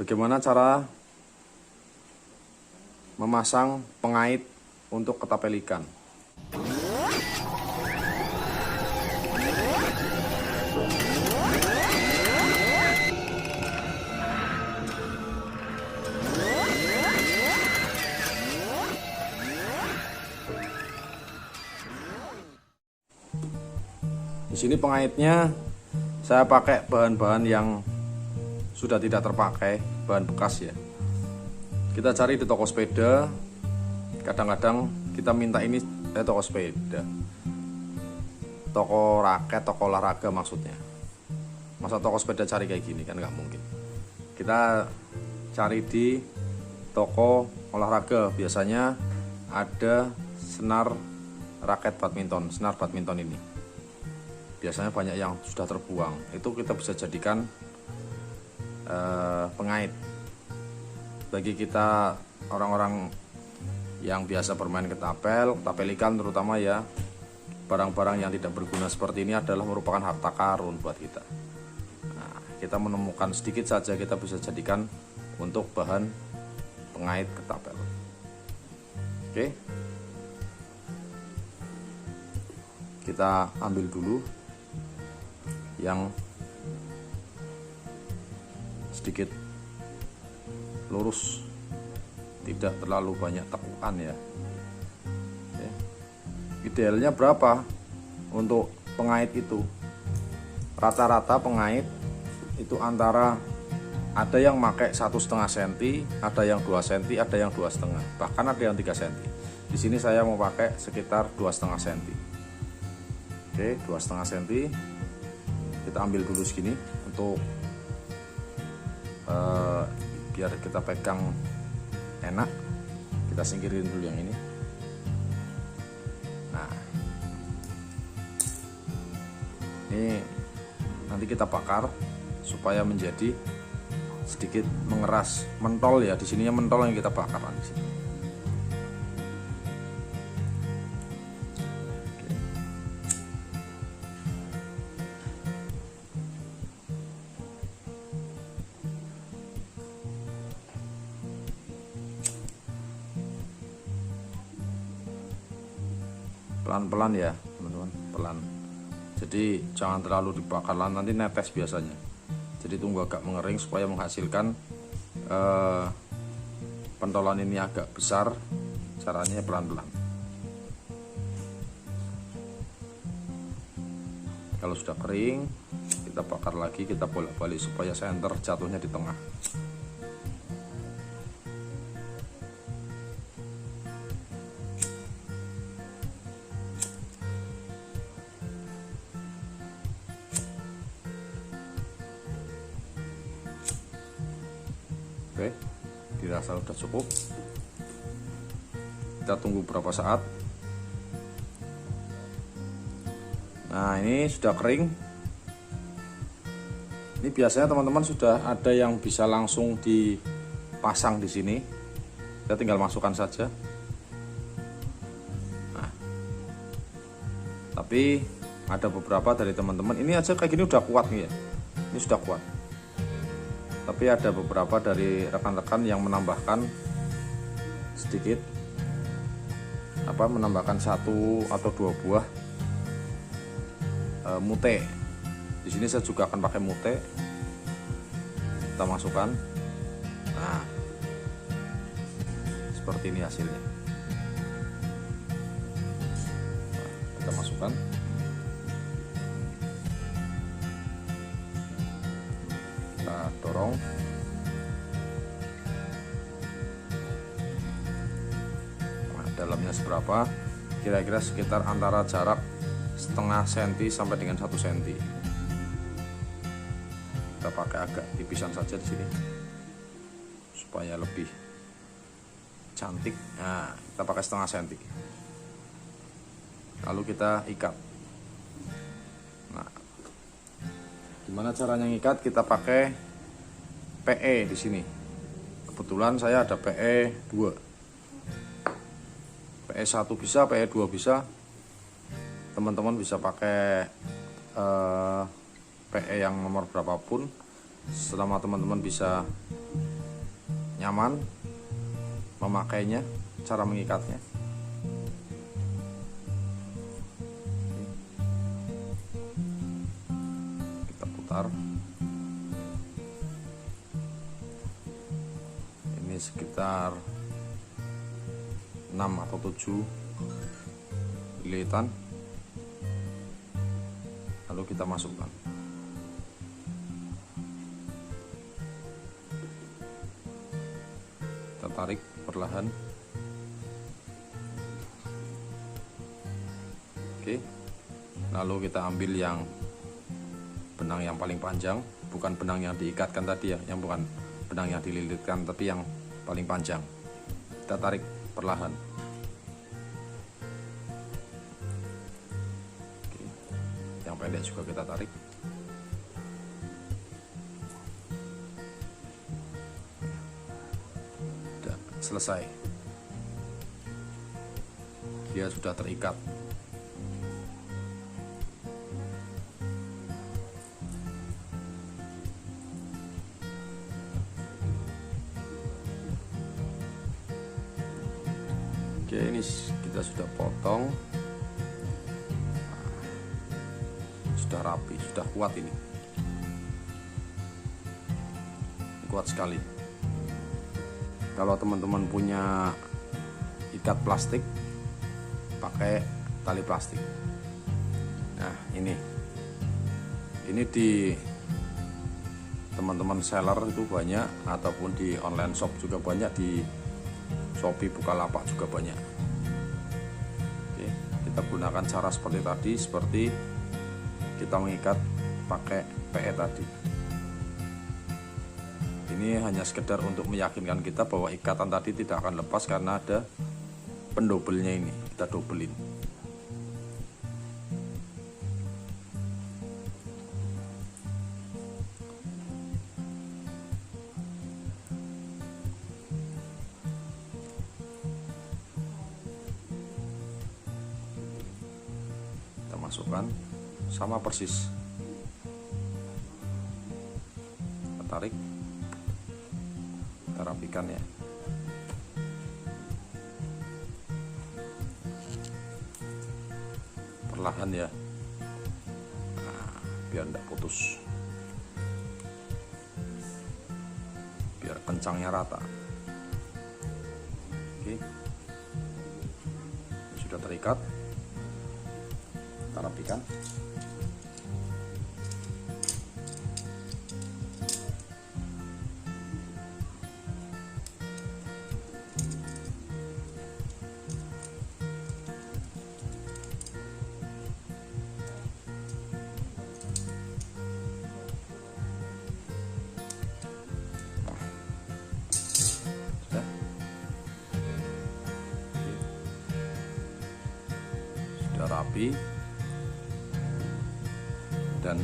Bagaimana cara memasang pengait untuk ketapel ikan? Di sini pengaitnya saya pakai bahan-bahan yang sudah tidak terpakai, bahan bekas ya. Kita cari di toko sepeda. Kadang-kadang kita minta ini toko sepeda, toko raket, toko olahraga maksudnya. Masa toko sepeda cari kayak gini kan nggak mungkin. Kita cari di toko olahraga. Biasanya ada senar raket badminton, senar badminton ini. Biasanya banyak yang sudah terbuang. Itu kita bisa jadikan pengait. Bagi kita orang-orang yang biasa bermain ketapel ikan terutama ya, barang-barang yang tidak berguna seperti ini adalah merupakan harta karun buat kita. Nah, kita menemukan sedikit saja kita bisa jadikan untuk bahan pengait ketapel. Oke, kita ambil dulu yang sedikit lurus, tidak terlalu banyak tekukan ya. Oke. Idealnya berapa untuk pengait itu? Rata-rata pengait itu antara, ada yang pakai 1,5 cm, ada yang 2 cm, ada yang 2,5, bahkan ada yang 3 cm. Di sini saya mau pakai sekitar 2,5 cm. Oke, 2,5 cm. Kita ambil dulu segini untuk biar kita pegang enak. Kita singkirin dulu yang ini. Nah, ini nanti kita bakar supaya menjadi sedikit mengeras, mentol ya. Di sininya mentol yang kita bakar di sini. Pelan-pelan ya teman-teman, pelan. Jadi jangan terlalu dibakar, nanti netes biasanya. Jadi tunggu agak mengering supaya menghasilkan pentolan ini agak besar. Caranya pelan-pelan. Kalau sudah kering, kita bakar lagi, kita bolak-balik supaya senter jatuhnya di tengah. Oke, dirasa udah cukup. Kita tunggu beberapa saat. Nah, ini sudah kering. Ini biasanya teman-teman sudah ada yang bisa langsung dipasang di sini. Kita tinggal masukkan saja. Nah, tapi ada beberapa dari teman-teman, ini aja kayak gini udah kuat nih ya. Ini sudah kuat. Tapi ada beberapa dari rekan-rekan yang menambahkan sedikit, menambahkan 1 atau 2 buah mute. Di sini saya juga akan pakai mute. Kita masukkan. Nah, seperti ini hasilnya. Nah, kita masukkan. Dorong. Nah, dalamnya seberapa? Kira-kira sekitar antara jarak 0,5 cm sampai dengan 1 cm. Kita pakai agak tipisan saja di sini supaya lebih cantik. Nah, kita pakai 0,5 cm. Lalu kita ikat. Nah, gimana caranya ngikat? Kita pakai PE di sini. Kebetulan saya ada PE 2. PE 1 bisa, PE 2 bisa. Teman-teman bisa pakai PE yang nomor berapapun, selama teman-teman bisa nyaman memakainya, cara mengikatnya. Kita putar. Ini sekitar 6 atau 7 lilitan. Lalu kita masukkan. Kita tarik perlahan. Oke. Lalu kita ambil yang benang yang paling panjang, bukan benang yang diikatkan tadi ya, yang bukan benang yang dililitkan, tapi yang paling panjang. Kita tarik perlahan. Oke. Yang pendek juga kita tarik. Udah selesai. Dia sudah terikat. Oke, ini kita sudah potong. Sudah rapi, sudah kuat ini. Kuat sekali. Kalau teman-teman punya ikat plastik, pakai tali plastik. Nah, ini di teman-teman seller itu banyak, ataupun di online shop juga banyak, di Shopee, Bukalapak juga banyak. Oke, kita gunakan cara seperti tadi, seperti kita mengikat pakai PE tadi. Ini hanya sekedar untuk meyakinkan kita bahwa ikatan tadi tidak akan lepas karena ada pendobelnya ini, kita dobelin. Masukkan sama persis, kita tarik, kita rapikan ya. Perlahan ya, nah, biar tidak putus, biar kencangnya rata. Oke, sudah terikat. Kita rapikan. Sudah. Sudah rapi dan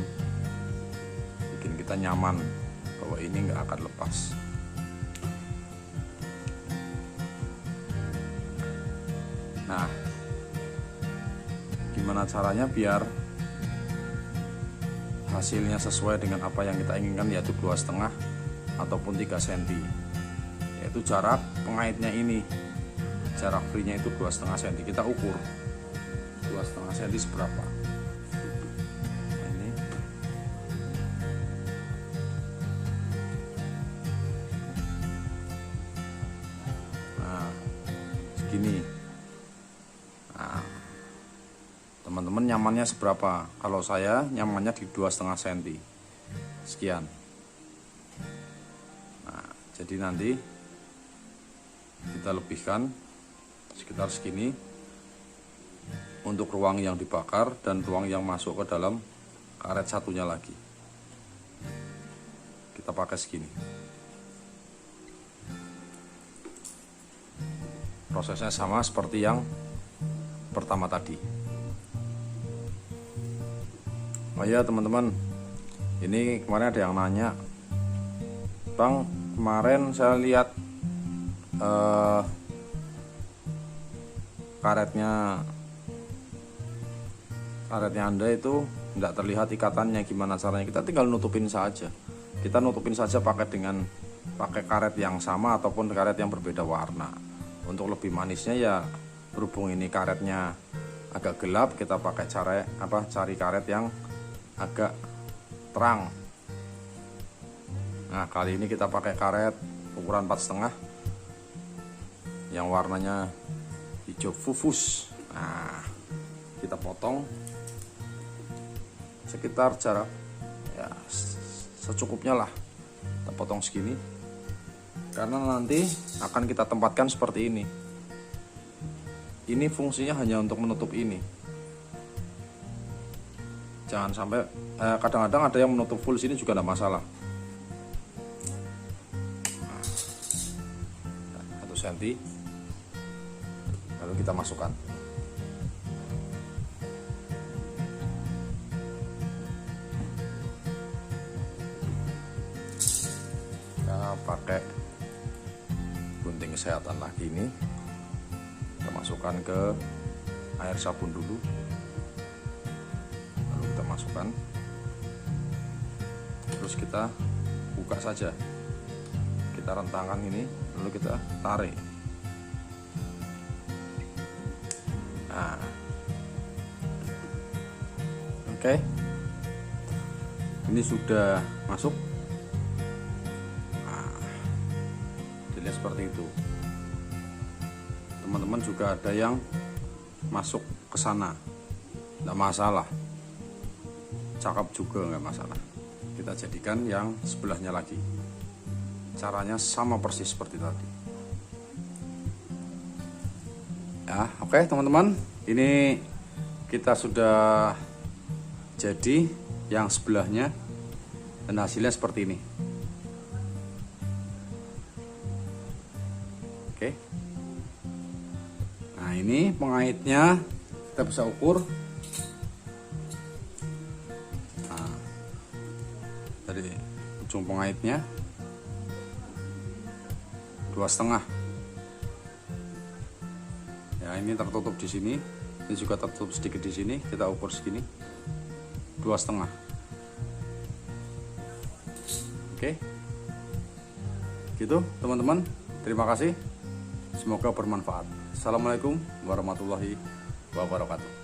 bikin kita nyaman bahwa ini nggak akan lepas. Nah, gimana caranya biar hasilnya sesuai dengan apa yang kita inginkan, yaitu 2,5 ataupun 3 cm, yaitu jarak pengaitnya ini, jarak free-nya itu 2,5 cm. Kita ukur 2,5 cm seberapa. Gini. Nah, teman-teman nyamannya seberapa? Kalau saya nyamannya di 2,5 cm. Sekian. Nah, jadi nanti kita lebihkan sekitar segini untuk ruang yang dibakar dan ruang yang masuk ke dalam karet satunya lagi. Kita pakai segini. Prosesnya sama seperti yang pertama tadi. Oh ya teman-teman, ini kemarin ada yang nanya, Bang, kemarin saya lihat karetnya Anda itu tidak terlihat ikatannya, gimana caranya? Kita tinggal nutupin saja. Kita nutupin saja pakai dengan pakai karet yang sama ataupun karet yang berbeda warna. Untuk lebih manisnya ya, berhubung ini karetnya agak gelap, kita pakai cari karet yang agak terang. Nah, kali ini kita pakai karet ukuran 4,5 yang warnanya hijau fufus. Nah, kita potong sekitar jarak ya secukupnya lah, kita potong segini karena nanti akan kita tempatkan seperti ini. Ini fungsinya hanya untuk menutup ini, jangan sampai kadang-kadang ada yang menutup full sini juga tidak masalah. 1 cm lalu kita masukkan. Pakai gunting kesehatan lagi ini, kita masukkan ke air sabun dulu, lalu kita masukkan, terus kita buka saja, kita rentangkan ini, lalu kita tarik. Nah, oke, ini sudah masuk. Seperti itu. Teman-teman juga ada yang masuk ke sana, tidak masalah, cakep juga nggak masalah. Kita jadikan yang sebelahnya lagi, caranya sama persis seperti tadi ya. Oke teman-teman, ini kita sudah jadi yang sebelahnya dan hasilnya seperti ini. Oke. Nah, ini pengaitnya kita bisa ukur. Nah, dari ujung pengaitnya 2,5. Ya, ini tertutup di sini. Ini juga tertutup sedikit di sini. Kita ukur segini. 2,5. Oke. Gitu, teman-teman. Terima kasih. Semoga bermanfaat. Assalamualaikum warahmatullahi wabarakatuh.